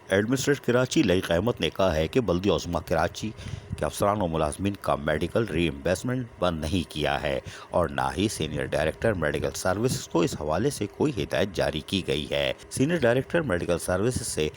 Administrate Karachi لئی قیمت نے کہا ہے کہ بلدیہ عظمیٰ کراچی کے افسران و ملازمین کا میڈیکل ری ایمبرسمنٹ بند نہیں کیا ہے اور نہ ہی سینئر ڈائریکٹر میڈیکل سروسز کو اس حوالے سے کوئی ہدایت جاری کی گئی ہے۔ سینئر ڈائریکٹر میڈیکل سروسز سے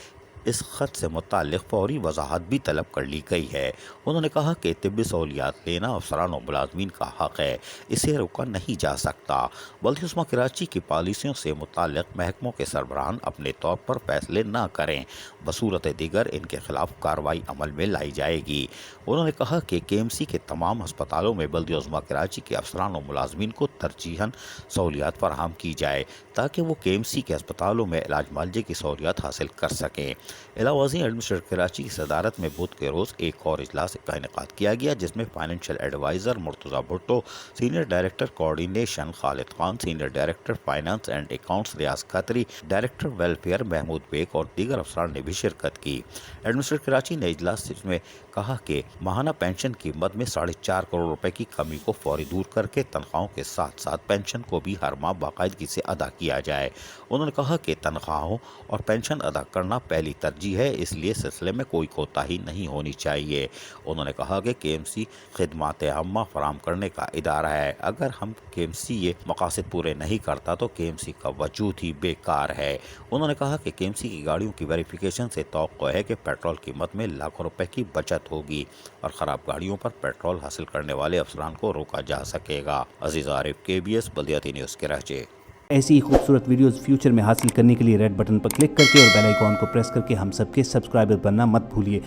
اس خط سے متعلق فوری وضاحت بھی طلب کر لی گئی ہے۔ انہوں نے کہا کہ طبی سہولیات لینا افسران و ملازمین کا حق ہے، اسے روکا نہیں جا سکتا۔ بلدیہ عظمیٰ کراچی کی پالیسیوں سے متعلق محکموں کے سربراہان اپنے طور پر فیصلے نہ کریں، بصورت دیگر ان کے خلاف کارروائی عمل میں لائی جائے گی۔ انہوں نے کہا کہ کے ایم سی کے تمام ہسپتالوں میں بلدیہ عظمیٰ کراچی کے افسران و ملازمین کو ترجیحاً سہولیات فراہم کی جائے تاکہ وہ کے ایم سی کے ہسپتالوں میں علاج معالجے کی سہولیات حاصل کر سکیں۔ علاوہ ازیں ایڈمنسٹریٹ کراچی کی صدارت میں بدھ کے روز ایک اور اجلاس کا انعقاد کیا گیا جس میں financial adviser Murtaza Bhutto, senior director coordination Khalid Khan, senior director finance and accounts Riaz Qatri, director welfare Mahmood Baig اور دیگر افسران نے بھی شرکت کی۔ ایڈمنسٹریٹ کراچی نے اجلاس میں کہا کہ ماہانہ پینشن کی مد میں 4.5 کروڑ روپے کی کمی کو فوری دور کر کے تنخواہوں کے ساتھ ساتھ پینشن کو بھی ہر ماہ باقاعدگی سے ادا کیا جائے۔ انہوں نے کہا کہ تنخواہوں اور پینشن ادا کرنا پہلی ترجیح ہے، اس لیے سلسلے میں کوئی کوتاہی نہیں ہونی چاہیے۔ انہوں نے کہا کہ کے ایم سی خدمات عامہ فراہم کرنے کا ادارہ ہے، اگر ہم کے ایم سی یہ مقاصد پورے نہیں کرتا تو کے ایم سی کا وجود ہی بیکار ہے۔ انہوں نے کہا کہ کے ایم سی کی گاڑیوں کی ویریفیکیشن سے توقع ہے کہ پیٹرول قیمت میں لاکھوں روپے کی بچت ہوگی اور خراب گاڑیوں پر پیٹرول حاصل کرنے والے افسران کو روکا جا سکے گا۔ عزیز عارف، KBS بلدیاتی نیوز کراچی۔ ایسی ہی خوبصورت ویڈیوز فیوچر میں حاصل کرنے کے لیے ریڈ بٹن پر کلک کر کے اور بیل آئیکن کو پریس کر کے ہم سب کے سبسکرائبر بننا مت بھولیے۔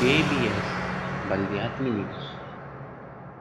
KBS بلدیاتی نیوز۔